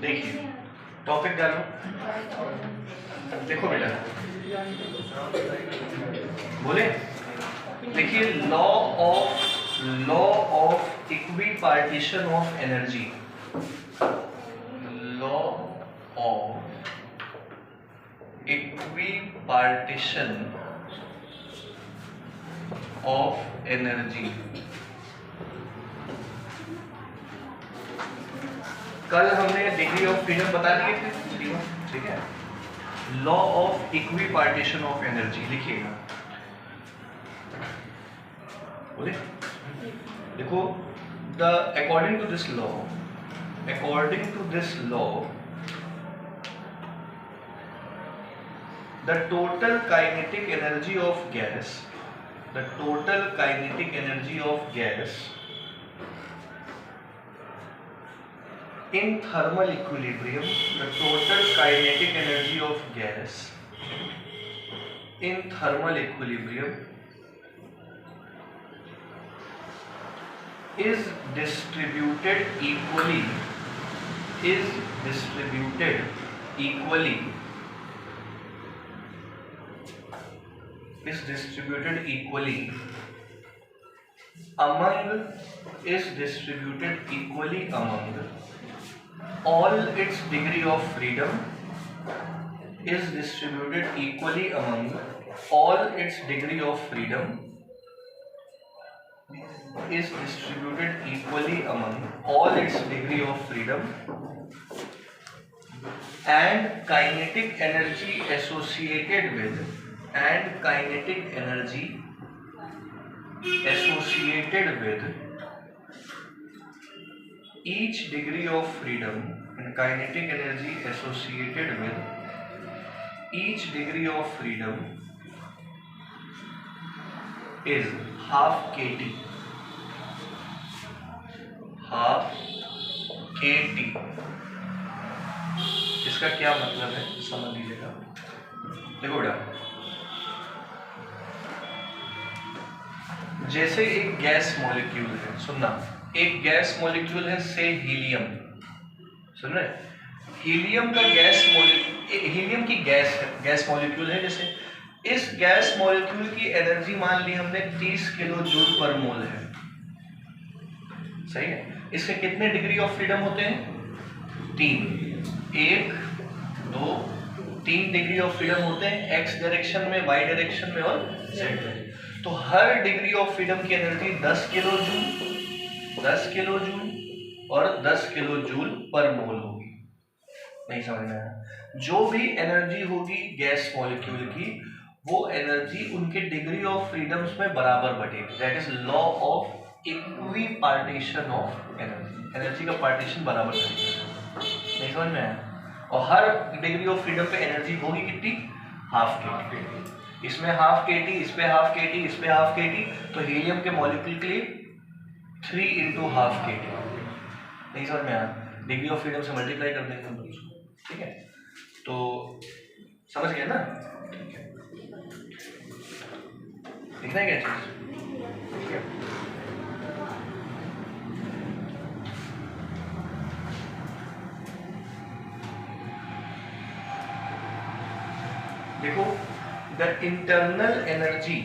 देखिए टॉपिक डालो, देखो बेटा बोले, देखिए law of equipartition of energy, law of equipartition of energy. कल हमने डिग्री ऑफ फ्रीडम बता दिए थे, ठीक है। Law of equipartition of energy लिखिएगा, बोले देखो, the according to this law the total kinetic energy of gas in thermal equilibrium, the total kinetic energy of gas in thermal equilibrium is distributed equally among all its degree of freedom, and kinetic energy associated with each degree of freedom is half kT। इसका क्या मतलब है समझ लीजिएगा। देखो बेटा, जैसे एक गैस मॉलिक्यूल है, सुनना, एक गैस मॉलिक्यूल है से हीलियम, सुन रहे, हीलियम का हीलियम की गैस मॉलिक्यूल है। जैसे इस गैस मॉलिक्यूल की एनर्जी मान ली हमने 30 किलो जूल पर मोल है, सही है। इसके कितने डिग्री ऑफ फ्रीडम होते हैं? 3, 1, 2, 3 डिग्री ऑफ फ्रीडम होते हैं, एक्स डायरेक्शन में, वाई डायरेक्शन में और जेड में। तो हर डिग्री ऑफ फ्रीडम की एनर्जी 10 किलो जूल और 10 किलो जूल पर मोल होगी। नहीं समझ में आया? जो भी एनर्जी होगी गैस मॉलिक्यूल की, वो एनर्जी उनके डिग्री ऑफ फ्रीडम्स में बराबर बढ़ेगी। That is law of equipartition of energy का पार्टीशन बराबर करेगा। नहीं समझ में आया? और हर डिग्री ऑफ फ्रीडम पे एनर्जी होगी कितनी? Half kT। इसमें हाफ kT, इस पे हाफ kT, इस पे हाफ kT, तो हीलियम के मॉलिक्यूल के लिए 3 × हाफ kT। नहीं समझ में आया? डिग्री ऑफ फ्रीडम से मल्टीप्लाई कर देंगे हम लोग, ठीक है। तो समझ गए ना? ठीक है, दिखना है क्या चीज? ठीक है, देखो, the internal energy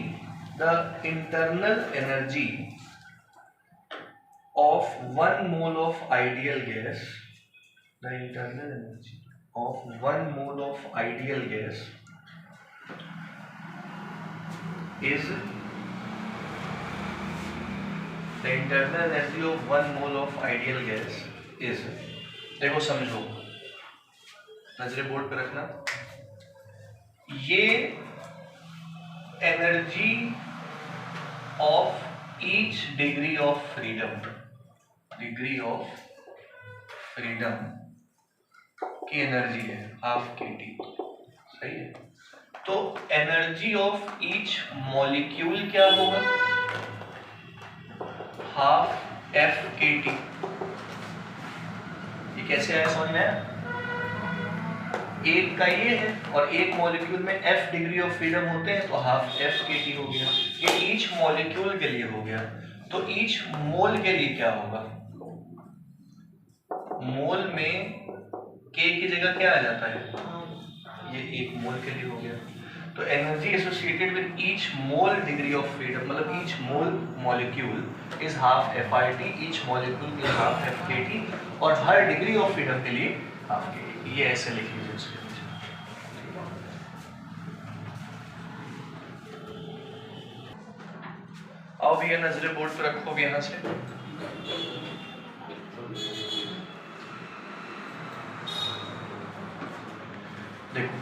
of 1 mole of ideal gas, is देखो समझो, नजरे बोर्ड पे रखना, ये energy of each degree of freedom की एनर्जी है हाफ kT, सही है। तो एनर्जी ऑफ ईच मॉलिक्यूल क्या होगा? Half FKT। ये कैसे आया समझ में आया? एक का ये है और एक मॉलिक्यूल में F डिग्री ऑफ फ्रीडम होते हैं, तो हाफ FKT हो गया। ये ईच मॉलिक्यूल के लिए हो गया। तो ईच मोल के लिए क्या होगा? मोल में K की जगह क्या आ जाता है, ये 1 मोल के लिए हो गया। तो energy associated with each mole degree of freedom, मतलब each mole molecule is half FRT, each molecule is half FKT, और हर डिग्री ऑफ फ्रीडम के लिए हाफ KT। ये ऐसे लिख लीजिए उसके नीचे। आओ भैया नजरें बोर्ड पर रखोगे यहाँ से। देखो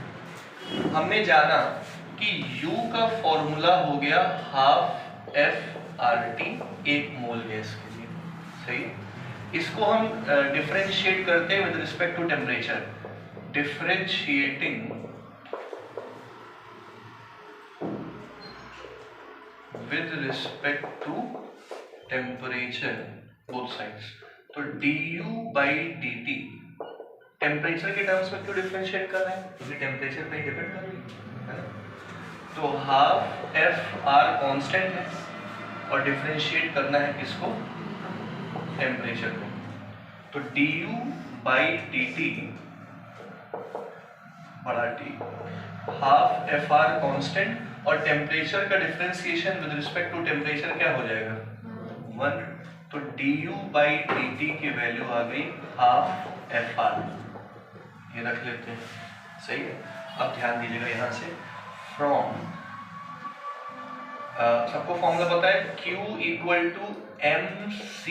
हमने जाना कि U का फॉर्मूला हो गया हाफ FRT 1 मोल गैस के लिए, सही। इसको हम डिफरेंशिएट करते हैं with respect to temperature, differentiating with respect to temperature both sides. तो du/dt टेम्परेचर के टर्म्स में क्यों डिफरेंशिएट कर रहे हैं, क्योंकि टेम्परेचर पे डिपेंड कर रही है ना। तो हाफ FR कांस्टेंट है और डिफरेंशिएट करना है किसको, टेम्परेचर को। तो du/dt बड़ा T, हाफ FR कांस्टेंट और टेम्परेचर का differentiation with respect to temperature क्या हो जाएगा, 1। तो du/dt की वैल्यू आ गई हाफ FR, ये रख लेते हैं, सही है। अब ध्यान दीजिएगा यहाँ से, फ्रॉम सबको फॉर्मूला पता है, Q = mc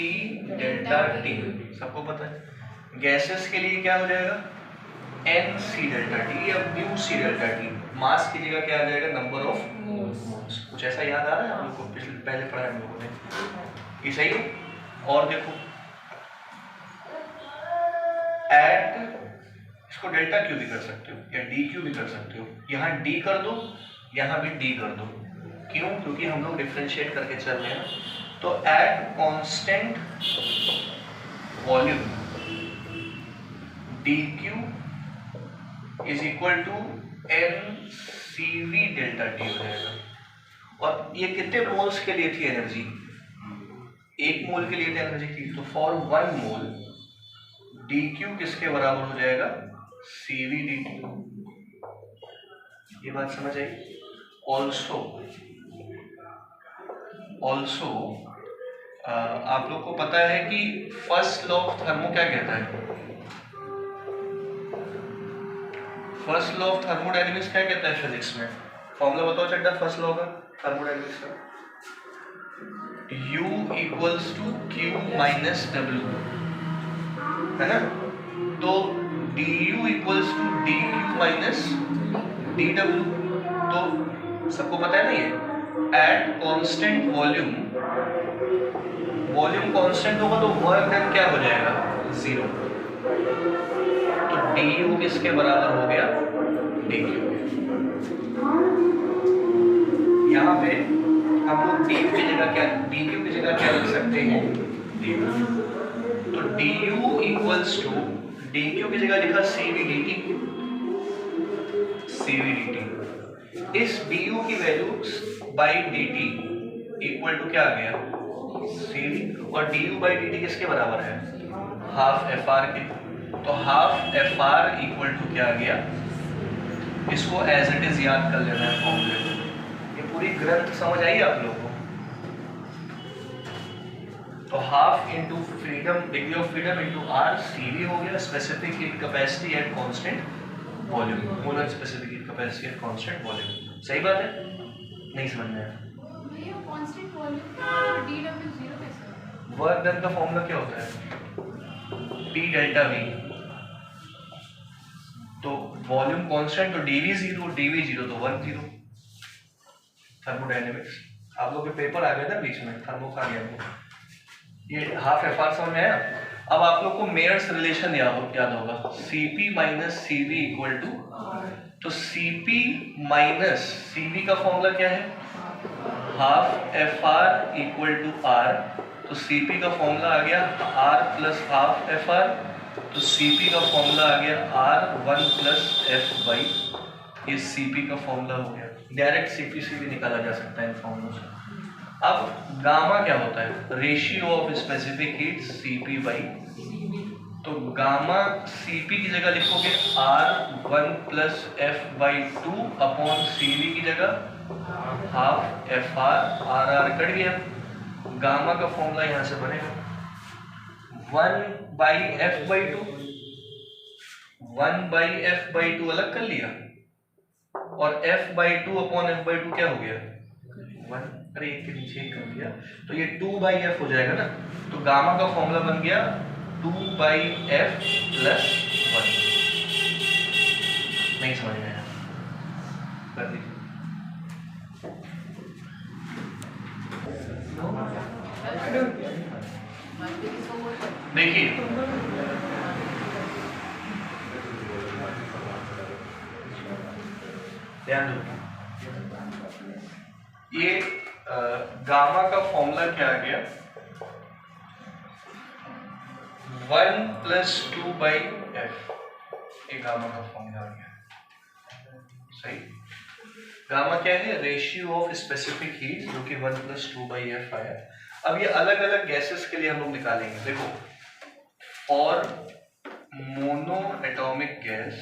डेल्टा T, सबको पता है। गैसेस के लिए क्या हो जाएगा, nc डेल्टा T या μc डेल्टा T, मास की जगह क्या आ जाएगा, नंबर ऑफ मोल्स। कुछ ऐसा याद आ रहा है आप लोग को, पहले पढ़ा है हम लोगों ने, ये सही है। और देखो एट, इसको डेल्टा Q भी कर सकते हो या dQ भी कर सकते हो, यहाँ D कर दो, यहाँ भी D कर दो, क्यों, क्योंकि हम लोग डिफरेंशिएट करके चल रहे हैं। तो at constant volume dQ is equal to mCV delta T हो जाएगा। और ये कितने मोल्स के लिए थी एनर्जी, 1 मोल के लिए एनर्जी थी। तो फॉर 1 मोल dQ किसके बराबर हो जाएगा, CV dt। ये बात समझ आई। ऑल्सो आप लोग को पता है कि फर्स्ट लॉ ऑफ थर्मो क्या कहता है, फर्स्ट लॉ ऑफ थर्मोडायनेमिक्स क्या कहता है फिजिक्स में, फॉर्मूला बताओ चड्डा फर्स्ट लॉ का थर्मोडायनेमिक्स का, U = Q - W, है ना। तो du = dQ - dW, तो सबको पता है ना ये, eight constant volume, volume constant होगा तो वर्क डन क्या हो जाएगा, 0। तो du किसके बराबर हो गया, dQ। यहाँ पे हम लोग dQ की जगह क्या लिख सकते हैं, du। तो du = dQ की जगह लिखा CV dt। इस du की value by dt equal to क्या आ गया, CV, और du/dt किसके बराबर है, हाफ FR के। तो हाफ FR इक्वल टू क्या आ गया, इसको एज इट इज याद कर लेना है फॉर्मूले को। ये पूरी ग्रंथ समझ आई आप लोगों को। तो half into freedom, degree of freedom into R, CV हो गया specific heat capacity eight constant volume, molar specific heat capacity eight constant volume. सही बात है, नहीं समझ में आया, कांस्टेंट वॉल्यूम dW 0 कैसे, वर्क डन का फॉर्मूला क्या होता है, P डेल्टा V। तो वॉल्यूम कांस्टेंट तो dV 0 तो वर्क 0। थर्मोडायनेमिक्स आप लोग के पेपर आ गया था बीच में, थर्मो का गया, ये हाफ FR समझ में आया। अब आप लोग को मेयर्स रिलेशन याद होगा, Cp - Cv इक्वल टू, तो Cp - Cv का फॉर्मूला क्या है, half FR equal to R। तो Cp का फॉर्मूला आ गया R + हाफ FR, तो Cp का फॉर्मूला आ गया R 1 + F/, ये Cp का फॉर्मूला हो गया। डायरेक्ट Cp/Cv निकाला जा सकता है इन फॉर्मूलों से। अब गामा क्या होता है, ratio of specific heat Cp/Cv, तो गामा Cp की जगह लिखोगे R1 plus F/2 upon Cv की जगह हाफ FR, RR कट गया, गामा का फॉर्मूला यहां से बनेगा 1/F/2, 1/F/2 अलग कर लिया और F/2 अपॉन F/2 क्या हो गया 1, अरे एक के नीचे एक कर दिया तो ये 2/F हो जाएगा ना, तो गामा का फॉर्मूला बन गया 2/F प्लस 1। नहीं समझ में आया, कर दीजिए। देखिए ध्यान दो, ये गामा का फॉर्मूला क्या आ गया 1 प्लस 2/F, ये गामा का फॉर्मूला आ गया। सही, गामा क्या है रेशियो ऑफ स्पेसिफिक हीट जो कि 1 प्लस 2/F आया। अब ये अलग अलग गैसेस के लिए हम लोग निकालेंगे। देखो और मोनो एटॉमिक गैस,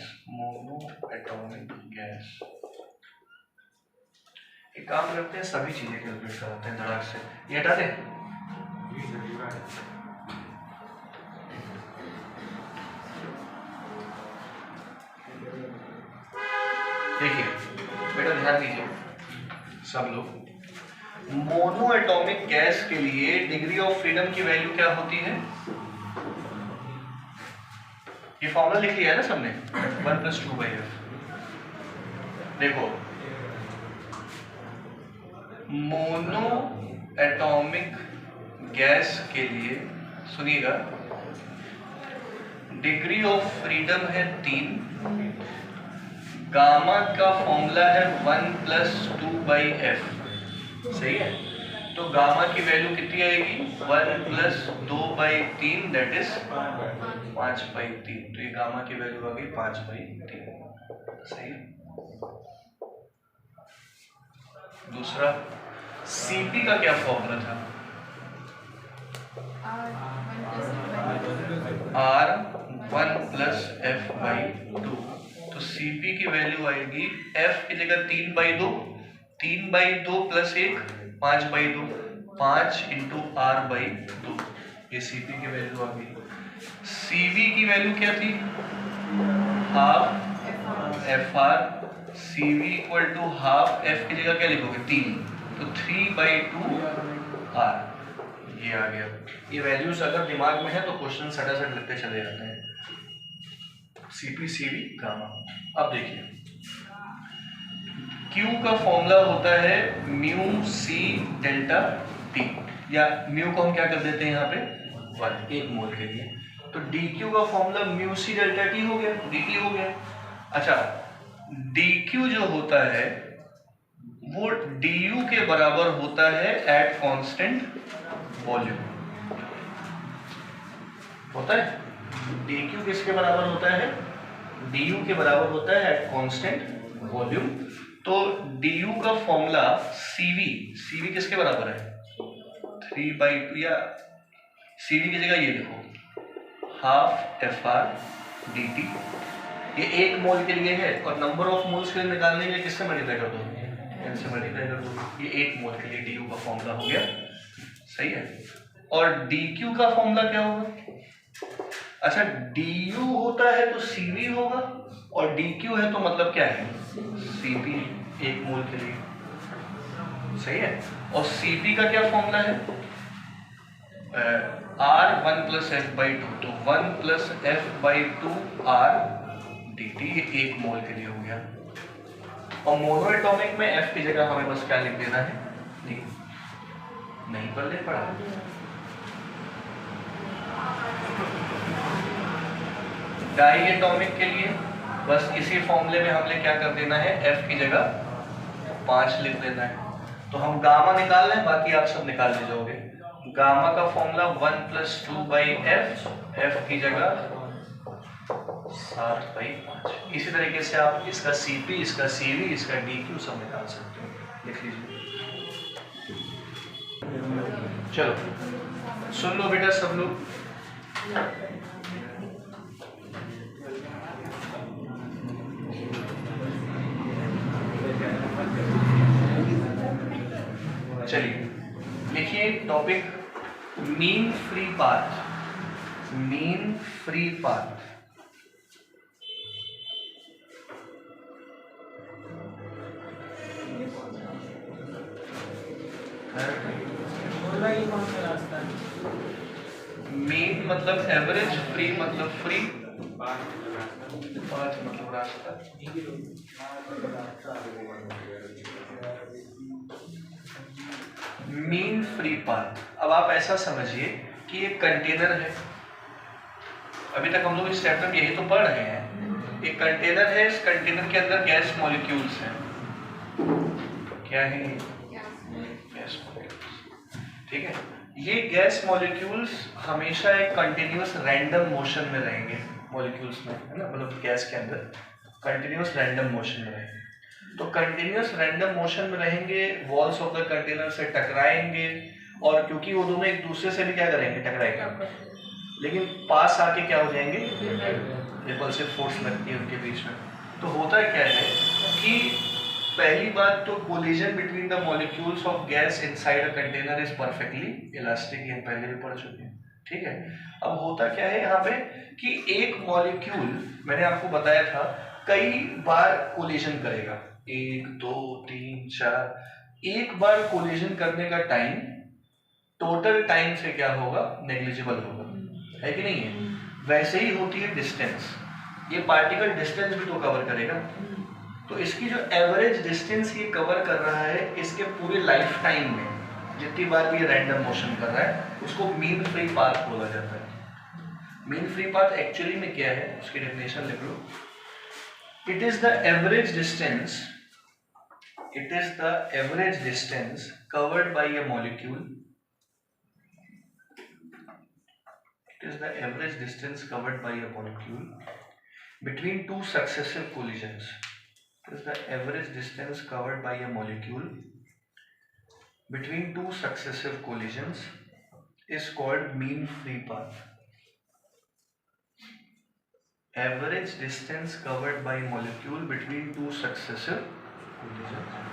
एक काम करते हैं सभी चीजें कैलकुलेट कराते हैं धड़ाक से, ये हटा दें। देखिए बेटा ध्यान दीजिए सब लोग, मोनो एटॉमिक गैस के लिए डिग्री ऑफ फ्रीडम की वैल्यू क्या होती है, ये फॉर्मूला लिख लिया है ना सबने 1 प्लस 2/F। देखो मोनो एटॉमिक गैस के लिए सुनिएगा डिग्री ऑफ फ्रीडम है 3, गामा का फॉर्मूला है 1 प्लस 2/F, सही है। तो गामा की वैल्यू कितनी आएगी 1 प्लस 2/3 दैट इज 5/3, तो ये गामा की वैल्यू आ गई 5/3, सही है। दूसरा Cp का क्या फॉर्मूला था R1 प्लस F/2, तो Cp की वैल्यू आएगी F की जगह 3/2, 3/2 प्लस 1 5/2, 5 इंटू R/2, ये Cp की वैल्यू आ गई। Cv की वैल्यू क्या थी half FR, Cv equal to half F की जगह क्या लिखोगे 3, तो 3/2 R, ये आ गया। ये वैल्यूज अगर दिमाग में है तो क्वेश्चन सटासट लिखते चले जाते हैं, Cp Cv गामा। अब देखिए Q का फॉर्मूला होता है म्यू C डेल्टा T, या म्यू को हम क्या कर देते हैं यहाँ पे 1 1 मोल के लिए, तो dQ का formula mu C delta T हो गया, dt हो गया। अच्छा dQ जो होता है वो du के बराबर होता है एट कांस्टेंट वॉल्यूम, होता है dQ किसके बराबर होता है du के बराबर होता है एट कांस्टेंट वॉल्यूम। तो du का फॉर्मूला Cv किसके बराबर है 3/2, या Cv की जगह ये लिखो हाफ FR dt, ये 1 मोल के लिए है और नंबर ऑफ मोल्स के लिए निकालने के लिए किससे मल्टीप्लाई कर दो n से मल्टीप्लाई कर दो, ये 1 मोल के लिए du का फॉर्मूला हो गया, सही है। और dq का फॉर्मूला क्या होगा, अच्छा du होता है तो Cv होगा और dq है तो मतलब क्या है Cp 1 मोल के लिए, सही है। और Cp का क्या फॉर्मूला है R1 प्लस F/2, तो 1 प्लस F/2 R dt, ये 1 मोल के लिए हो गया। और मोनो एटॉमिक में F की जगह हमें बस क्या लिख देना है, नहीं पढ़ ले पड़ा। डाई एटॉमिक के लिए बस इसी फॉर्मूले में हमने क्या कर देना है F की जगह 5 लिख देना है। तो हम गामा निकाल लें, बाकी आप सब निकाल ले जाओगे। गामा का फॉर्मूला 1 प्लस 2/F, F की जगह 7/5। इसी तरीके से आप इसका Cp, इसका Cv, इसका dQ सब निकाल सकते हो, लिख लीजिए। चलो सुन लो बेटा सब लोग, चलिए लिखिए topic mean free path. Mean free path mean मतलब एवरेज, फ्री मतलब फ्री, पाथ मतलब रास्ता। Mean free path. अब आप ऐसा समझिए कि एक कंटेनर है, अभी तक हम लोग इस चैप्टर में यही तो पढ़ रहे हैं। एक कंटेनर है, इस कंटेनर के अंदर गैस मॉलिक्यूल्स हैं। क्या है ये? Gas molecules. ठीक है, ये गैस मॉलिक्यूल्स हमेशा एक कंटिन्यूअस रैंडम मोशन में रहेंगे। मॉलिक्यूल्स में है ना, मतलब गैस के अंदर कंटिन्यूअस रैंडम मोशन में रहेंगे। तो कंटिन्यूअस रैंडम मोशन में रहेंगे, वॉल्स ऑफ द कंटेनर से टकराएंगे, और क्योंकि वो दोनों एक दूसरे से भी क्या करेंगे, टकराएंगे, लेकिन पास आके क्या हो जाएंगे, रिपल्सिव फोर्स लगती है उनके बीच में। तो होता क्या है कि पहली बात तो collision between the molecules of gas inside a container is perfectly elastic, ये पहले भी पढ़ चुके हैं। ठीक है, अब होता क्या है यहाँ पे कि एक मॉलिक्यूल, मैंने आपको बताया था, कई बार कोलिजन करेगा, 1 2 3 4। एक बार कोलिजन करने का टाइम टोटल टाइम से क्या होगा, नेग्लिजिबल होगा, है कि नहीं है? वैसे ही होती है डिस्टेंस, ये पार्टिकल डिस्टेंस भी तो कवर करेगा। तो इसकी जो एवरेज डिस्टेंस ये कवर कर रहा है इसके पूरे लाइफ टाइम में, जितनी बार भी ये रैंडम मोशन कर रहा है, उसको मीन फ्री पाथ बोला जाता है। मीन फ्री पाथ एक्चुअली में क्या है, उसकी डेफिनेशन लिख लो। It is the average distance, it is the average distance covered by a molecule. It is the average distance covered by a molecule between two successive collisions. It is the average distance covered by a molecule between two successive collisions is called mean free path. Average distance covered by a molecule between two successive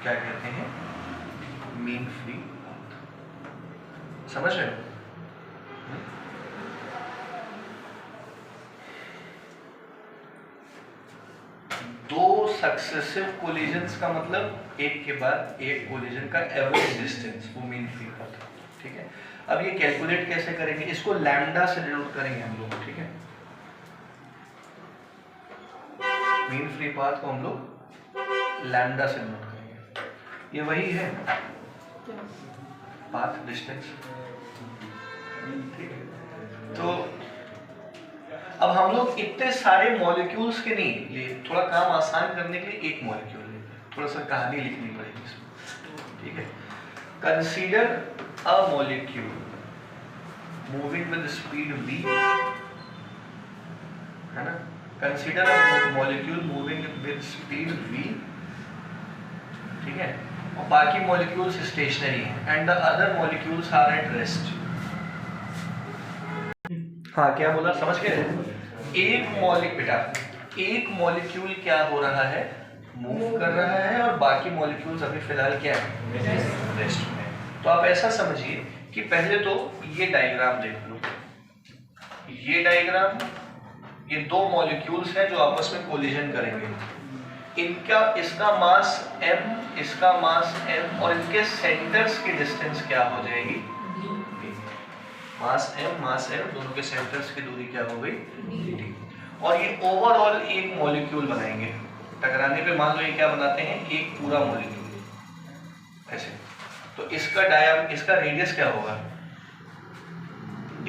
क्या कहते हैं, mean free path. समझ रहे हो? दो successive collisions का मतलब एक के बाद एक कोलिजन का एवरेज डिस्टेंस, वो मीन फ्री पाथ। ठीक है, अब ये कैलकुलेट कैसे करेंगे, इसको लैम्डा से डिनोट करेंगे हम लोग। ठीक है, मीन फ्री पाथ को हम लोग लैम्डा से नोट करेंगे। ये वही है पाथ डिस्टेंस। ठीक है, तो अब हम लोग इतने सारे मॉलिक्यूल्स के नहीं लिए, थोड़ा काम आसान करने के लिए एक मॉलिक्यूल लेते हैं, थोड़ा सा कहानी लिखनी पड़ेगी इसमें। ठीक है, consider a molecule moving with speed v, है ना, consider a molecule moving with speed v। ठीक है, और बाकी मॉलिक्यूल्स स्टेशनरी हैं and the other molecules are at rest. हाँ, क्या बोला, समझ गए? एक मॉलिक्यूल क्या हो रहा है, मूव कर रहा है, और बाकी मॉलिक्यूल्स अभी फिलहाल क्या है, रेस्ट में। तो आप ऐसा समझिए कि पहले तो ये डायग्राम देख लो, ये डायग्राम, ये दो मॉलिक्यूल्स हैं जो आपस में कोलिजन करेंगे। इनका, इसका मास m, इसका मास m, और इनके सेंटर्स की डिस्टेंस क्या हो जाएगी, मास m, दोनों के सेंटर्स की दूरी क्या हो गई, d। और ये ओवरऑल एक मॉलिक्यूल बनाएंगे। टकराने पे मान लो ये क्या बनाते हैं, एक पूरा मॉलिक्यूल ऐसे। तो इसका रेडियस क्या होगा, d।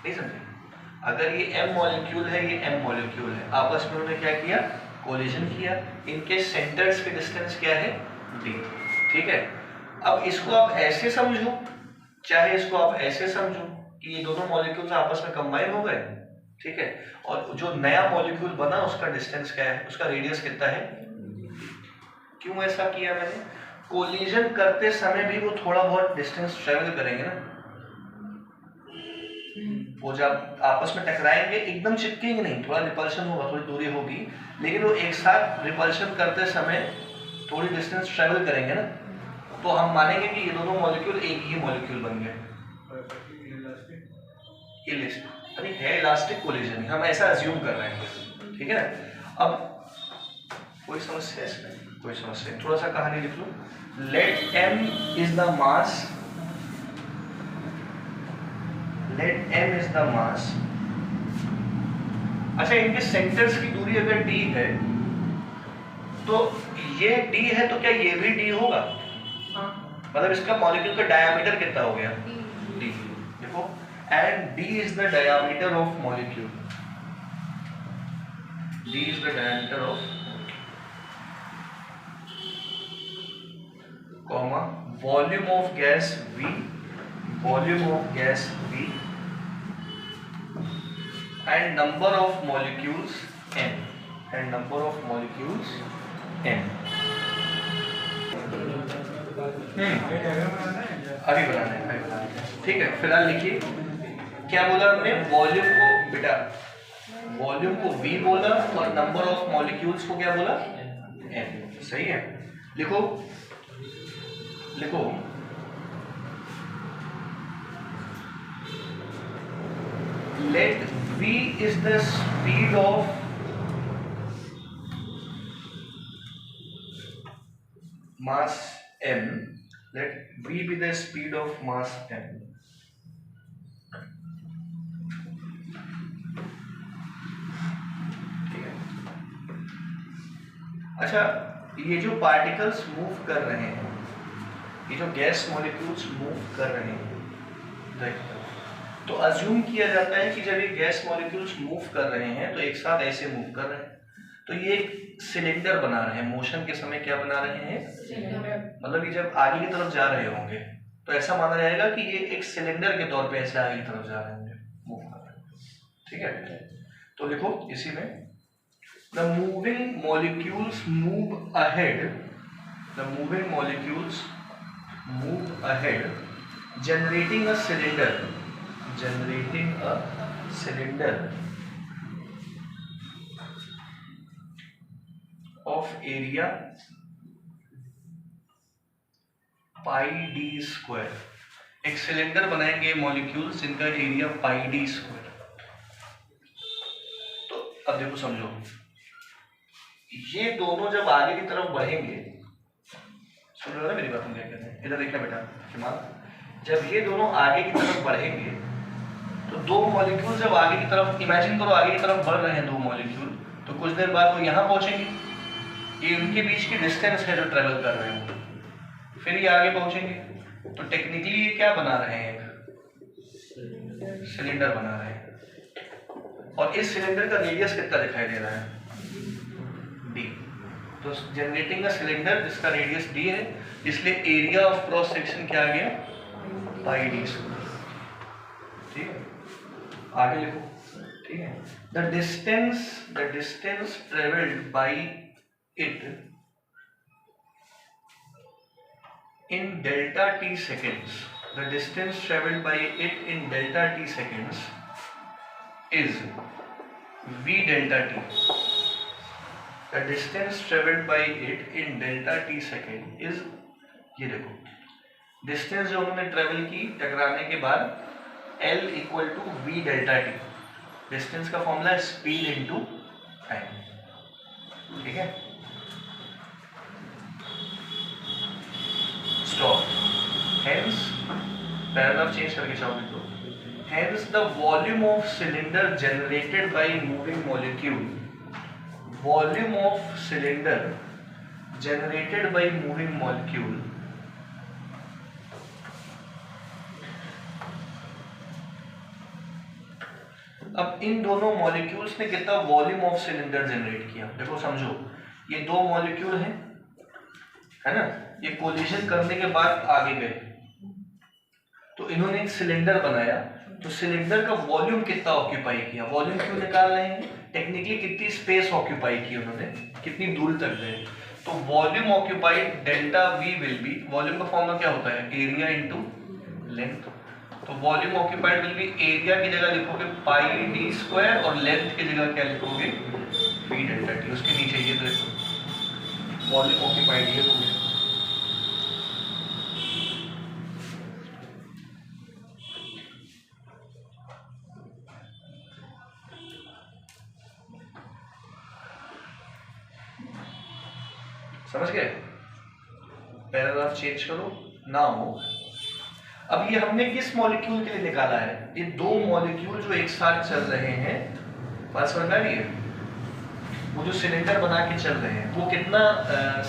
नहीं समझे? अगर ये m मॉलिक्यूल है, ये m मॉलिक्यूल है, आपस में उन्होंने क्या किया, कोलिजन किया, इनके सेंटर्स की डिस्टेंस क्या है, d। ठीक है, अब इसको आप ऐसे समझो, चाहे इसको आप ऐसे समझो कि ये दोनों मॉलिक्यूल्स आपस में कंबाइन हो गए। ठीक है, और जो नया मॉलिक्यूल बना उसका डिस्टेंस क्या है, उसका रेडियस कितना है। क्यों ऐसा किया मैंने, कोलिजन करते समय भी वो थोड़ा बहुत डिस्टेंस ट्रेवल करेंगे ना, वो जब आपस में टकराएंगे एकदम चिपकेंगे नहीं, थोड़ा रिपल्शन होगा, थोड़ी दूरी होगी, लेकिन वो एक साथ रिपल्शन करते समय थोड़ी डिस्टेंस ट्रेवल करेंगे ना, तो हम मानेंगे कि ये दोनों मॉलिक्यूल एक ही मॉलिक्यूल बन गए। अरे है इलास्टिक कोलिजन, हम ऐसा अज्यूम कर रहे हैं, ठीक है ना। अब कोई समस्या इसमें? कोई समस्या? थोड़ा सा कहानी लिख लो। Let m is the mass, let m is the mass. अच्छा, इनके सेंटर्स की दूरी अगर d है तो ये d है, तो क्या ये भी d होगा? मतलब इसका मॉलिक्यूल का डायमीटर कितना हो गया? d। देखो, and d is the diameter of molecule, d is the diameter of, comma, volume of gas v, volume of gas v, and number of molecules n, and number of molecules n। अभी बनाना है, ठीक है। फिलहाल लिखिए क्या बोला हमने, volume को, बेटा वॉल्यूम को v बोला और नंबर ऑफ मॉलिक्यूल्स को क्या बोला? n। सही है, लिखो लिखो। Let v is the speed of mass m, let v be the speed of mass m। ठीक है। अच्छा, ये जो पार्टिकल्स मूव कर रहे हैं, ये जो गैस मॉलिक्यूल्स मूव कर रहे हैं, तो अज्यूम किया जाता है कि जब ये गैस मॉलिक्यूल्स मूव कर रहे हैं तो एक साथ ऐसे मूव कर रहे हैं, तो ये एक सिलेंडर बना रहे हैं। मोशन के समय क्या बना रहे हैं? मतलब ये जब आगे की तरफ जा रहे होंगे तो ऐसा माना जाएगा कि ये एक सिलेंडर के तौर पे ऐसे आगे की तरफ जा रहे होंगे, मूव कर रहे हैं। ठीक है, तो लिखो इसी में, the moving molecules move ahead, the moving molecules move ahead, generating a cylinder, generating a cylinder of area pi d square। एक सिलेंडर बनाएंगे मॉलिक्यूल्स जिनका एरिया पाई d स्क्वायर। तो अब देखो, समझो, ये दोनों जब आगे की तरफ बढ़ेंगे, सुन रहे हो ना मेरी बात? हम क्या कहते हैं, इधर देखना बेटा, जब ये दोनों आगे की तरफ बढ़ेंगे तो दो मॉलिक्यूल जब आगे की तरफ, इमेजिन करो आगे की तरफ बढ़ रहे हैं दो मॉलिक्यूल, तो कुछ देर बाद वो यहाँ पहुंचेंगे, ये उनके बीच की डिस्टेंस है जो ट्रेवल कर रहे हैं, फिर ये आगे पहुंचेंगे। तो टेक्निकली ये क्या बना रहे हैं? एक सिलेंडर बना रहे हैं, और इस सिलेंडर का रेडियस कितना दिखाई दे रहा है? d। तो जनरेटिंग अ सिलेंडर जिसका रेडियस d है, इसलिए एरिया ऑफ क्रॉस सेक्शन क्या आ गया? पाई d स्क्वायर। ठीक है, आगे लिखो। ठीक है, the distance travelled by it in delta t seconds, the distance travelled by it in delta t seconds is v delta t। The distance travelled by it in delta t second is, ये देखो distance जो उन्होंने travel की टकराने के बाद, L equal to v delta t. Distance का फॉर्मूला है स्पीड इनटू टाइम। ठीक है, स्टॉप। हेंस पैराग्राफ चेंज करके चाहोगे तो, hence the volume of cylinder generated by moving molecule, volume of cylinder generated by moving molecule अब इन दोनों मॉलिक्यूल्स ने कितना वॉल्यूम ऑफ सिलेंडर जनरेट किया? देखो समझो, ये दो मॉलिक्यूल हैं, है ना, ये कोलिजन करने के बाद आगे गए, तो इन्होंने एक सिलेंडर बनाया, तो सिलेंडर का वॉल्यूम कितना ऑक्यूपाई किया? वॉल्यूम क्यों निकाल रहे हैं? टेक्निकली कितनी स्पेस ऑक्यूपाई की उन्होंने, कितनी दूर तक गए, तो volume occupied delta V will be, volume का फॉर्मूला क्या होता है? Area into length. तो volume occupied will be, area की जगह लिखोगे पाई डी स्क्वायर और लेंथ की जगह क्या लिखोगे? V delta T. उसके नीचे ये देखो वॉल्यूम ऑक्यूपाइड ये हो गया। समझ गए? पैराग्राफ चेंज करो। नाउ अब ये हमने किस मॉलिक्यूल के लिए निकाला है? ये दो मॉलिक्यूल जो एक साथ चल रहे हैं, बात समझ में आ रही है? वो जो सिलेंडर बना के चल रहे हैं वो कितना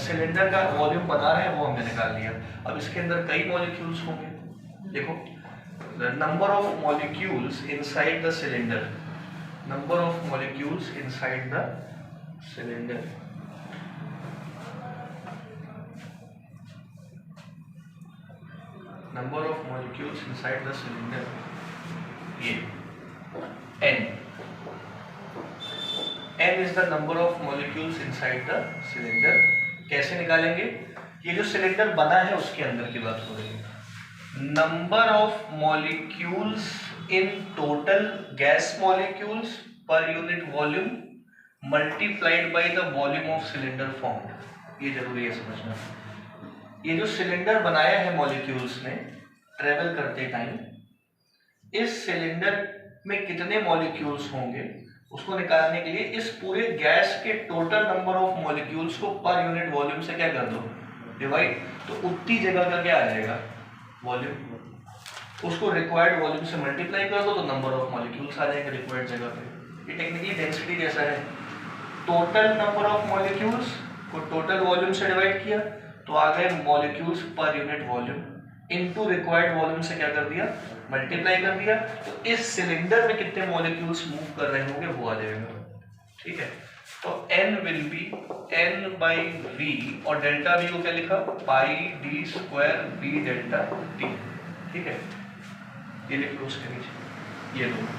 सिलेंडर का वॉल्यूम बना रहे हैं वो हमने निकाल लिया। अब इसके अंदर कई मॉलिक्यूल्स होंगे। देखो, the number of molecules inside the cylinder, number of molecules inside the cylinder, number of molecules inside the cylinder, ये n is the number of molecules inside the cylinder। कैसे निकालेंगे? ये जो सिलेंडर बना है उसके अंदर की बात हो रही है। Number of molecules in total gas molecules per unit volume multiplied by the volume of cylinder formed. ये जरूरी है समझना। ये जो सिलेंडर बनाया है मॉलिक्यूल्स ने ट्रेवल करते टाइम, इस सिलेंडर में कितने मॉलिक्यूल्स होंगे उसको निकालने के लिए इस पूरे गैस के टोटल नंबर ऑफ मॉलिक्यूल्स को पर यूनिट वॉल्यूम से क्या कर दो, डिवाइड। तो उतनी जगह का क्या आ जाएगा, वॉल्यूम। उसको रिक्वायर्ड वॉल्यूम से मल्टीप्लाई कर दो तो नंबर ऑफ मॉलिक्यूल्स आ जाएंगे रिक्वायर्ड जगह पे। ये टेक्निकली डेंसिटी जैसा है। टोटल नंबर ऑफ मॉलिक्यूल्स को टोटल वॉल्यूम से डिवाइड किया तो आ गए molecules per unit volume, into required volume से क्या कर दिया, मल्टीप्लाई कर दिया। तो इस सिलेंडर में कितने मॉलिक्यूल्स मूव कर रहे होंगे वो आ जाएगा। ठीक है, तो n will be n by v, और डेल्टा v को क्या लिखा, पाई d square v delta t। ठीक है, ये लिख लो उसके नीचे, ये लो।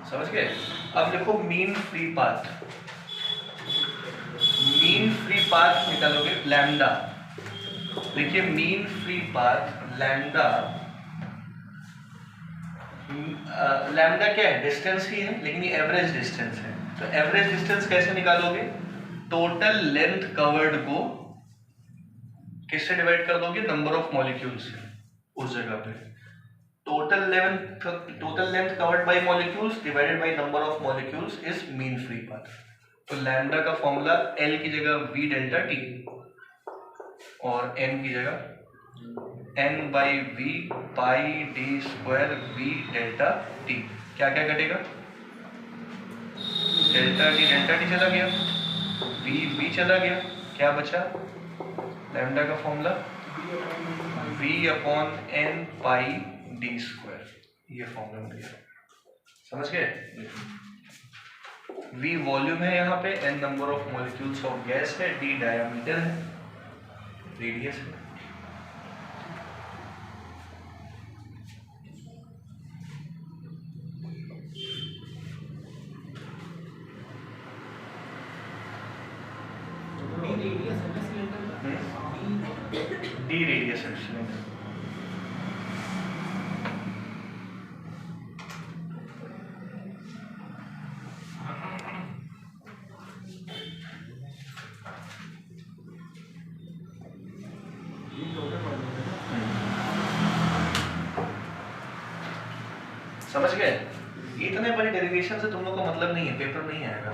समझ गए? अब देखो mean free path, mean free path निकालोगे लैम्डा। देखिए mean free path lambda, lambda क्या है, डिस्टेंस ही है, लेकिन ये एवरेज डिस्टेंस है। तो एवरेज डिस्टेंस कैसे निकालोगे, टोटल लेंथ कवर्ड को किससे डिवाइड कर दोगे, नंबर ऑफ मॉलिक्यूल्स से उस जगह पे। Total length covered by molecules divided by number of molecules is mean free path. तो लैम्डा का फॉर्मूला L की जगह V डेल्टा T और n की जगह n by V pi d square V delta T। क्या क्या घटेगा, डेल्टा T चला गया, V चला गया, क्या बचा, लैम्डा का फॉर्मूला V अपॉन n पाई d स्क्वायर, ये फॉर्मूला दिया। समझ गए? V वॉल्यूम है यहाँ पे, n number of molecules of gas है, d डायमीटर है, रेडियस है। d रेडियस है सिलेंडर। समझ गए? इतने बड़े डेरिवेशन से तुम लोग का मतलब नहीं है, पेपर नहीं आएगा।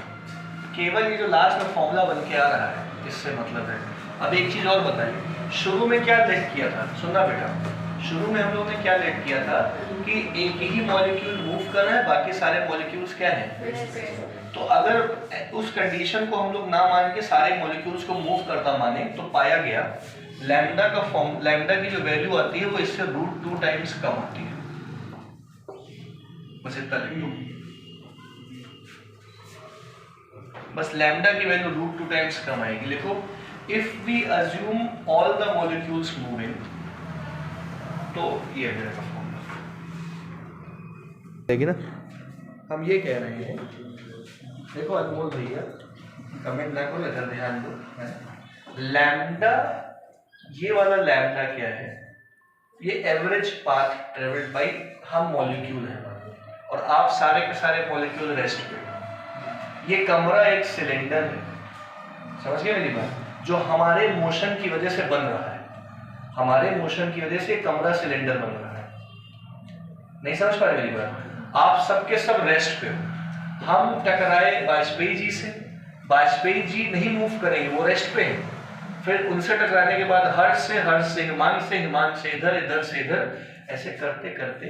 केवल ये जो लास्ट में फॉर्मूला बन के आ रहा है इससे मतलब है। अब एक चीज और बताइए, शुरू में क्या लेट किया था, सुनना बेटा, शुरू में हम लोगों ने क्या लेट किया था कि एक ही मॉलिक्यूल मूव कर रहा है, बाकी सारे मॉलिक्यूल्स क्या हैं। तो अगर उस कंडीशन को हम लोग ना मान के सारे मॉलिक्यूल्स को मूव करता माने तो पाया गया लैम्डा की जो वैल्यू आती है वो इससे √2 टाइम्स कम आती है। बस इतना लिख दो, बस लैम्डा की वैल्यू √2 टाइम्स कम आएगी। लिखो, if we assume all the molecules moving, तो ये है मेरा फॉर्मूला, है ना। हम ये कह रहे हैं, देखो अनमोल भैया कमेंट ना करो, इधर ध्यान दो। लैम्डा, ये वाला लैम्डा क्या है? ये एवरेज पाथ ट्रेवल्ड बाय हम मॉलिक्यूल है, और आप सारे के सारे मॉलिक्यूल रेस्ट पे। ये कमरा एक सिलेंडर है, समझ गए मेरी बात? जो हमारे मोशन की वजह से बन रहा है, हमारे मोशन की वजह से कमरा सिलेंडर बन रहा है। नहीं समझ पा रहे मेरी बात? आप सबके सब रेस्ट पे हो। हम टकराए वाजपेयी जी से, वाजपेयी जी नहीं मूव करेंगे, वो रेस्ट पे हैं। फिर उनसे टकराने के बाद हर्ष से हिमांश से इधर से इधर, ऐसे करते करते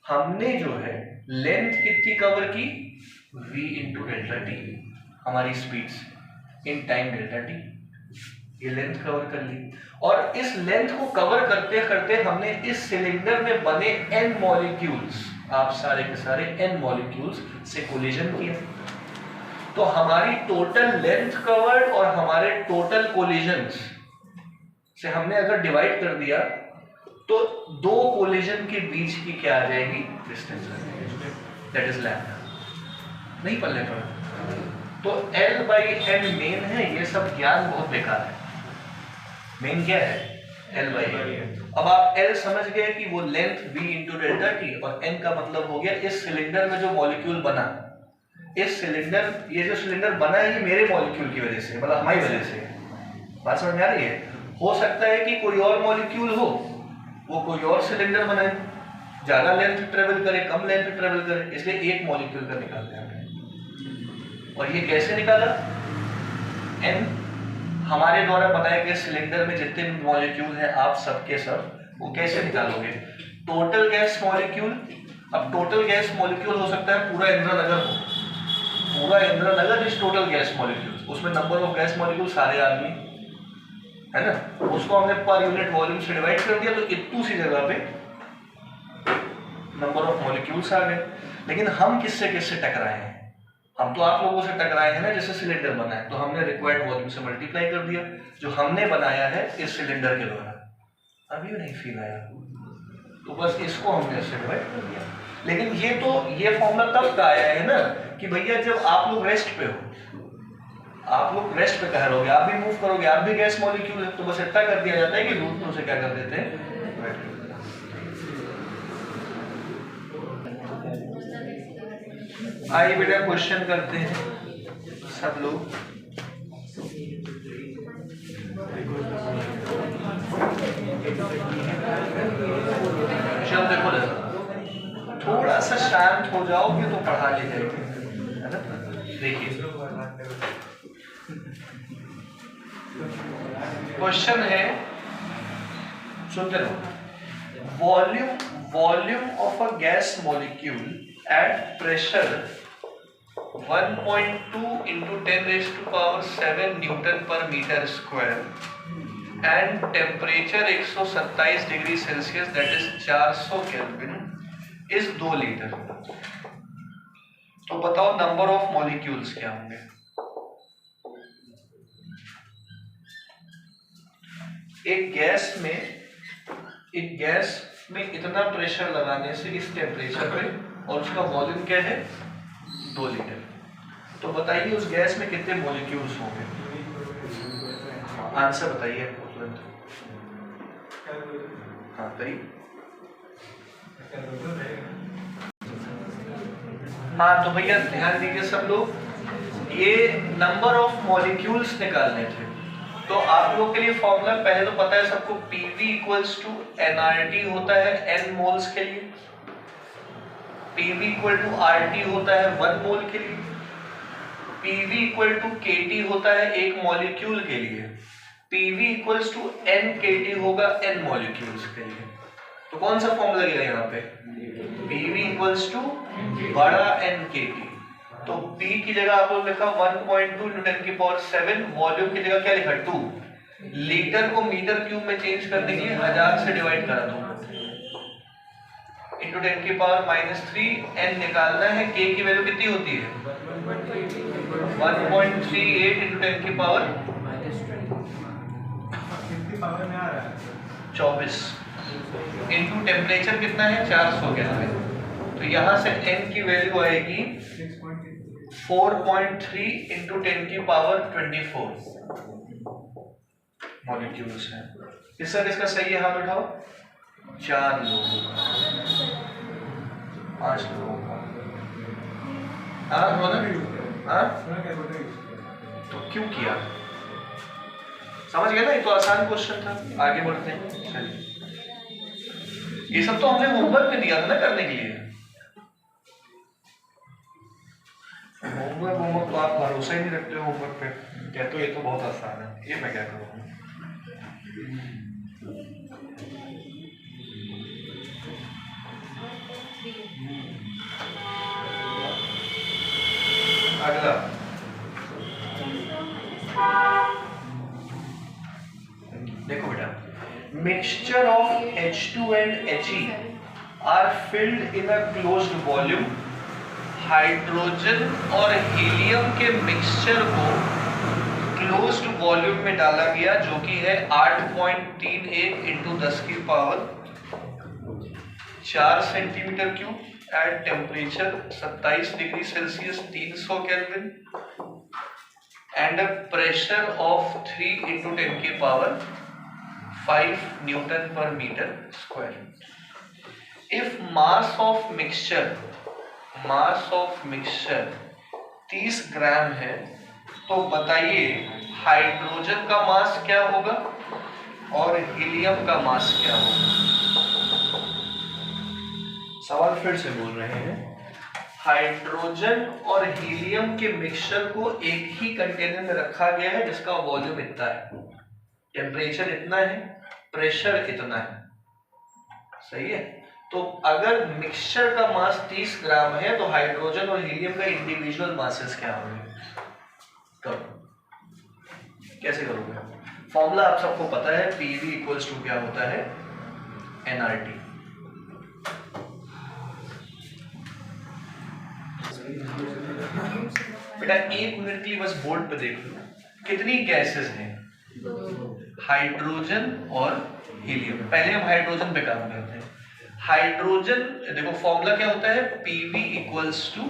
हमने जो है लेंथ कितनी कवर की? v इंटू डेल्टा टी, हमारी स्पीड से इन टाइम डेल्टा टी, ये लेंथ कवर कर ली। और इस लेंथ को कवर करते करते हमने इस सिलेंडर में बने n मॉलिक्यूल्स, आप सारे के सारे n मॉलिक्यूल्स से कोलिजन किया। तो हमारी टोटल लेंथ कवर्ड और हमारे टोटल कोलिजन्स से हमने अगर डिवाइड कर दिया तो दो कोलिजन के बीच की क्या आ जाएगी? Distance, that is lambda. नहीं पल्ले पड़ा तो L बाई एन मेन है। ये सब ज्ञान बहुत बेकार है। मेन क्या है? L by n. अब आप L समझ गए कि वो length v into delta t, और n का मतलब हो गया इस सिलेंडर में जो मॉलिक्यूल बना, इस सिलेंडर, ये जो सिलेंडर बना है ये मेरे मॉलिक्यूल की वजह से, मतलब हमारी वजह से। बात समझ में आ रही है? हो सकता है कि कोई और मॉलिक्यूल हो, वो कोई और सिलेंडर बनाए, ज्यादा लेंथ ट्रेवल करे, कम लेंथ ट्रेवल करे, इसलिए एक मॉलिक्यूल का निकालते हैं। और ये कैसे निकाला? n हमारे द्वारा बताए गए सिलेंडर में जितने भी मॉलिक्यूल हैं, आप सबके सब, वो कैसे निकालोगे? Total gas molecule. अब टोटल गैस मॉलिक्यूल हो सकता है पूरा इंद्रानगर हो, पूरा Indranagar is total gas molecule, उसमें नंबर ऑफ गैस मॉलिक्यूल सारे आदमी है ना, उसको हमने पर यूनिट वॉल्यूम से डिवाइड कर दिया, तो इतनी सी जगह पे नंबर ऑफ मॉलिक्यूल्स आ गए। लेकिन हम किससे किससे टकराए हैं? हम तो आप लोगों से टकराए हैं ना, जैसे सिलेंडर बना है तो हमने रिक्वायर्ड वॉल्यूम से मल्टीप्लाई कर दिया, जो हमने बनाया है इस सिलेंडर के द्वारा। अभी नहीं फील आया, तो बस इसको हमने इससे डिवाइड कर दिया। लेकिन ये फॉर्मूला तब का आया है ना कि भैया जब आप लोग रेस्ट पे हो, आप लोग रेस्ट पे कह रहोगे, आप भी मूव करोगे, आप भी गैस मॉलिक्यूल है, तो बस इतना कर दिया जाता है कि रूट टू से क्या कर देते हैं? आइए बेटा क्वेश्चन करते हैं सब लोग। चल देखो थोड़ा सा शांत हो जाओगे तो पढ़ा ले जाएगी, है ना? देखिए क्वेश्चन है, सुनते रहो। Volume of a gas molecule at pressure 1.2 into 10 raised to power 7 Newton per meter square and temperature 127 degree Celsius that is 400 kelvin is 2 litre. तो बताओ नंबर ऑफ मॉलिक्यूल्स क्या होंगे? एक गैस में इतना प्रेशर लगाने से इस टेम्परेचर पे, और उसका वॉल्यूम क्या है? 2 लीटर। तो बताइए उस गैस में कितने मॉलिक्यूल्स होंगे? आंसर बताइए तुरंत। हाँ बताइए। हाँ तो भैया ध्यान दीजिए सब लोग, ये नंबर ऑफ मॉलिक्यूल्स निकालने थे। तो आप लोग के लिए फॉर्मूला पहले तो पता है सबको, PV इक्वल्स टू nRT होता है n मोल्स के लिए, PV इक्वल टू RT होता है 1 मोल के लिए, PV इक्वल टू KT होता है 1 मॉलिक्यूल के लिए, PV equals to n KT होगा n मॉलिक्यूल्स के लिए। तो कौन सा फॉर्मूला लगेगा यहाँ पे? PV इक्वल्स टू बड़ा n KT। तो P की जगह आप लोग लिखा 1.2 into 10 की पावर 7, वॉल्यूम की जगह क्या लिखा? 2। लीटर को मीटर क्यूब में चेंज करने के लिए 1000 से डिवाइड करा दो, into 10 की पावर -3, n निकालना है, k की वैल्यू कितनी होती है? 1.38 into 10 की पावर 24 into टेम्परेचर कितना है? 400 केल्विन। तो यहां से n की वैल्यू आएगी 4.3 इंटू 10 की पावर 24 मॉलिक्यूल्स हैं। किसका सही है, हाथ उठाओ। 4 लोगों का, 5 लोगों का। तो क्यों किया, समझ गए ना? ये तो आसान क्वेश्चन था। आगे बढ़ते हैं, चलिए। ये सब तो हमने होमवर्क में दिया था ना करने के लिए। होमवर्क तो आप भरोसा ही नहीं रखते हो होमवर्क पे, कहते हो ये तो बहुत आसान है। ये मैं क्या करूँ। अगला देखो बेटा, mixture of H2 and He are filled in a closed volume. Hydrogen और हीलियम के मिक्सचर को क्लोज्ड वॉल्यूम में डाला गया, जो कि है 8.31 इंटू 10 की power 4 centimetre cube at temperature 27 degree Celsius 300 kelvin and a pressure of 3 into 10 की power 5 newton per metre square. If mass of mixture 30 gram है, तो बताइए हाइड्रोजन का मास क्या होगा और हीलियम का मास क्या होगा। सवाल फिर से बोल रहे हैं, हाइड्रोजन और हीलियम के मिक्सचर को एक ही कंटेनर में रखा गया है जिसका वॉल्यूम इतना है, टेम्परेचर इतना है, प्रेशर इतना है, सही है। तो अगर मिक्सचर का मास 30 ग्राम है तो हाइड्रोजन और हीलियम का इंडिविजुअल मासेस क्या होंगे। करो, कैसे करोगे। फॉर्मूला आप सबको पता है, PV इक्वल्स टू क्या होता है, nRT। बेटा 1 मिनट के लिए बस बोर्ड पे देख लो, कितनी गैसेस हैं, हाइड्रोजन और हीलियम। पहले हम हाइड्रोजन पे काम करते हैं। हाइड्रोजन देखो फॉर्मूला क्या होता है, PV इक्वल्स टू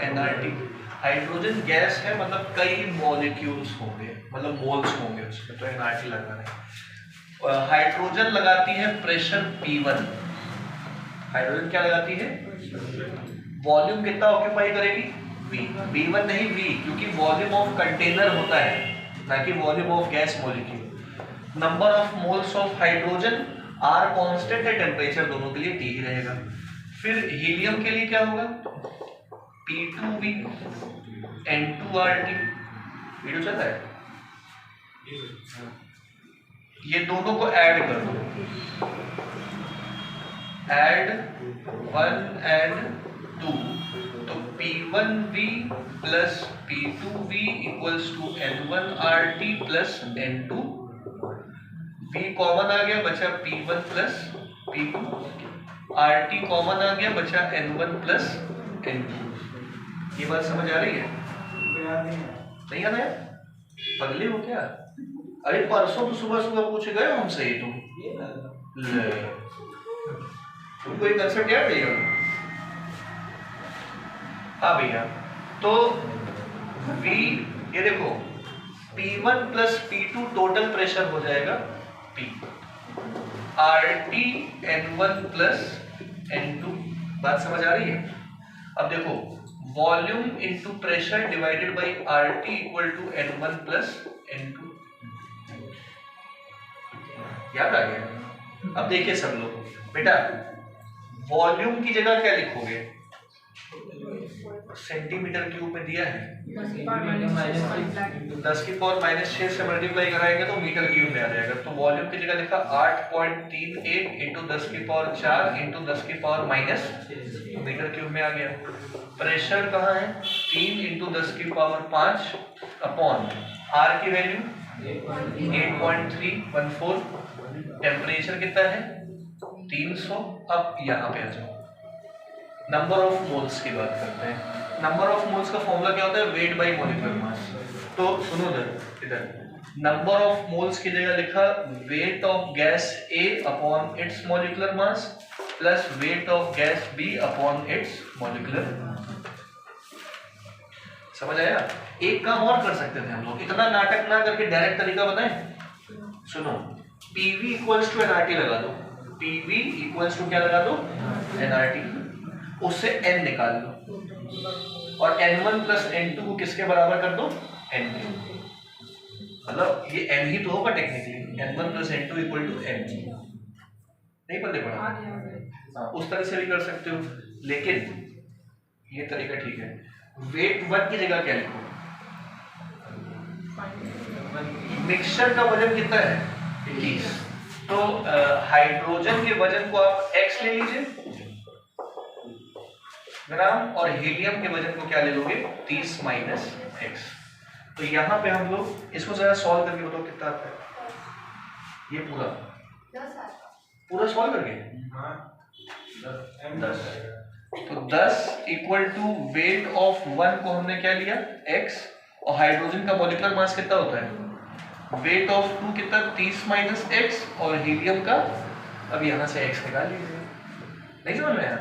nRT। हाइड्रोजन गैस है, मतलब कई मॉलिक्यूल्स होंगे, मतलब मोल्स होंगे उसमें, तो nRT लगाना है। हाइड्रोजन लगाती है प्रेशर P1। हाइड्रोजन क्या लगाती है, वॉल्यूम कितना ऑक्यूपाई करेगी, V1 नहीं V, क्योंकि वॉल्यूम ऑफ कंटेनर होता है ना कि volume of gas molecule. Number of moles of hydrogen R constant है, टेम्परेचर दोनों के लिए T ही रहेगा। फिर हीलियम के लिए क्या होगा, P2V N2RT। वीडियो चल रहा है, ये दोनों को ऐड कर दो, ऐड 1 एंड 2, तो P1V plus P2V equals to N1RT plus N2। V common आ गया, बचा P1 plus P2, RT common आ गया, बचा N1 प्लस N2। ये बात समझ आ रही है, नहीं आ रहा है, पगले हो क्या। अरे परसों तो सुबह सुबह पूछ गए हमसे ही, तुमको एक कंसेप्ट याद है। हाँ भैया, तो V ये देखो P1 plus P2 total pressure हो जाएगा P, RT N1 plus N2। बात समझ आ रही है। अब देखो volume into pressure divided by RT equal to N1 plus N2। याद आ गया। अब देखिए सब लोग, बेटा वॉल्यूम की जगह क्या लिखोगे, सेंटीमीटर क्यूब में दिया है, 10 की पावर -6 से मल्टीप्लाई कराएंगे तो मीटर क्यूब में आ जाएगा। तो वॉल्यूम की जगह लिखा 8.38 इंटू 10 की पावर 4 इंटू 10 की पावर माइनस, मीटर क्यूब में आ गया। प्रेशर कहाँ है, 3 इंटू 10 की पावर 5 अपॉन R की वैल्यू 8.314। टेम्परेचर कितना है 300। अब यहाँ पे आ जाओ, नंबर ऑफ मोल्स की बात करते हैं। नंबर ऑफ मोल्स का फॉर्मूला क्या होता है, वेट बाय मॉलिक्यूलर मास। तो सुनो इधर नंबर ऑफ मोल्स की जगह लिखा weight of gas A upon its molecular mass, plus weight of gas B upon its molecular. समझ आया? एक काम और कर सकते थे हम लोग, इतना नाटक ना करके डायरेक्ट तरीका बताएं। सुनो, पीवी इक्वल्स टू एनआरटी लगा दो, पीवी इक्वल्स टू क्या लगा दो, एनआरटी, उससे एन निकाल लो और n1 प्लस n2 को किसके बराबर कर दो, n के। मतलब ये n ही तो होगा technically, n1 plus n2 equal to n। नहीं पढ़ने पड़ा? हाँ, उस तरह से भी कर सकते हो, लेकिन ये तरीका ठीक है। वेट 1 की जगह क्या लिखो, मिक्सचर का वजन कितना है, 21, तो हाइड्रोजन के वजन को आप x ले लीजिए ग्राम, और हीलियम के वजन को क्या ले लोगे, 30 माइनस x। तो यहाँ पे हम लोग इसको जरा सॉल्व करके बताओ कितना आता है, ये पूरा सॉल्व करके 10। तो 10 इक्वल टू वेट ऑफ 1 को हमने क्या लिया, x, और हाइड्रोजन का मॉलिक्यूलर मास कितना होता है, वेट ऑफ 2 कितना, 30 माइनस x, और हीलियम का अब यहाँ से x निकाल लीजिए। नहीं समझ में आया?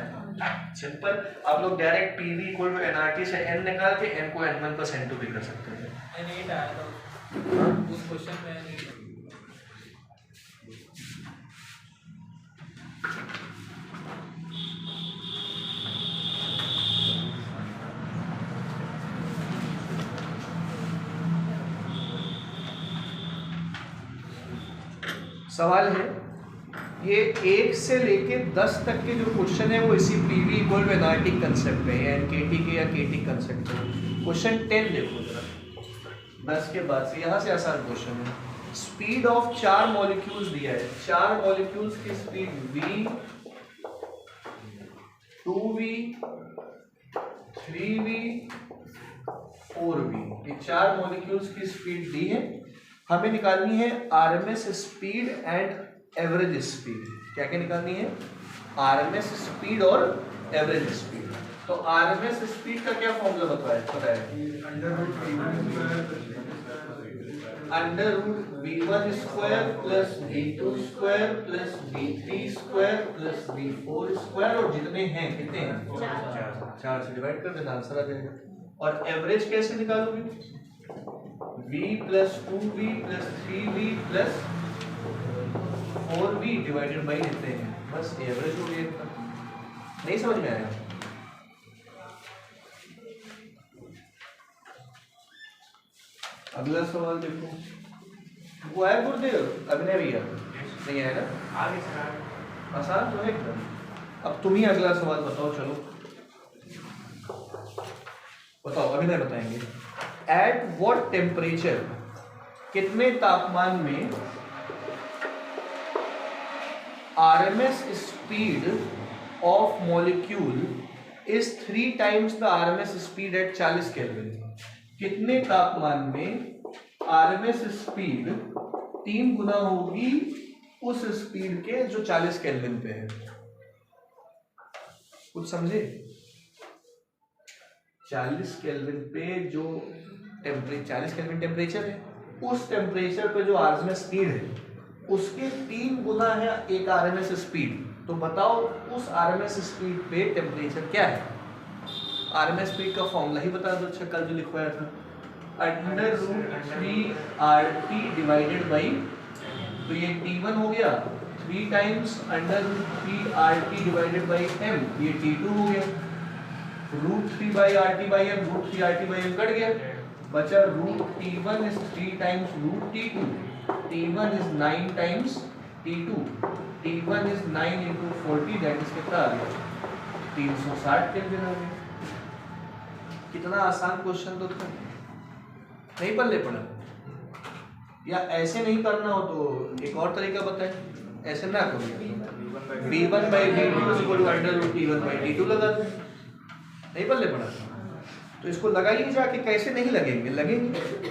सिंपल। आप लोग direct PV equal to NRT से n निकाल के n को n1 प्लस n2 भी कर सकते हैं। n8 आया था उस क्वेश्चन में, n8 सवाल है, ये 1 से लेके 10 तक के जो क्वेश्चन है वो इसी PV equal to NRT concept पे है, एनकेटी के या केटी कंसेप्ट पे। क्वेश्चन 10 देखो जरा, 10 के बाद से यहाँ से आसान क्वेश्चन है। स्पीड ऑफ 4 मॉलिक्यूल्स दिया है, 4 मॉलिक्यूल्स की speed v, 2v, 3v, 4v, ये 4 मॉलिक्यूल्स की स्पीड दी है। हमें निकालनी है RMS speed and average speed. क्या क्या निकालनी है, आरएमएस स्पीड और एवरेज स्पीड। तो आरएमएस स्पीड का क्या फॉर्मूला बताया, पता है, under root v1 square plus v2 square plus v3 square plus v4 square, और जितने हैं कितने हैं, 4 से डिवाइड कर देना, आंसर आ जाएगा। और एवरेज कैसे निकालोगे, v plus 2v plus 3v plus 4v divided by देते हैं, बस एवरेज हो गया। नहीं समझ में आया? अगला सवाल देखो, वो है गुरुदेव, अभिनय भैया नहीं है ना, आसान तो है एकदम। अब तुम ही अगला सवाल बताओ, चलो बताओ, अभिनय बताएंगे। एट व्हाट टेम्परेचर, कितने तापमान में RMS speed of molecule is 3 times the RMS speed at 40 kelvin. कितने तापमान में आरएमएस स्पीड 3 गुना होगी उस स्पीड के जो 40 केल्विन पे है। कुछ समझे? 40 केल्विन पे जो टेम्परेचर, 40 केल्विन टेम्परेचर है, उस टेम्परेचर पे जो आरएमएस स्पीड है उसके 3 गुना है एक आरएमएस स्पीड। तो बताओ उस आरएमएस स्पीड पे टेम्परेचर क्या है। आरएमएस स्पीड का फॉर्मूला ही बता दो, अच्छा कल जो लिखवाया था, under root 3RT divided by, तो ये T1 हो गया, 3 times under root 3RT divided by m, ये T2 हो गया, root 3 by RT by m, root 3RT by m cut गया, बचा root T1 is 3 times root T2, T1 is 9 times T2, T1 is 9 into 40, that is कितना आ गया, 360 kelvin आ गया। कितना आसान क्वेश्चन तो था, नहीं पढ़ने पड़ा। या ऐसे नहीं करना हो तो एक और तरीका बताए, ऐसे ना करो, v1 by v2 equal to under root t1 by t2 लगा दो। नहीं पढ़ने पड़ा तो इसको लगाइए जाके, कैसे नहीं लगेंगे, लगेंगे।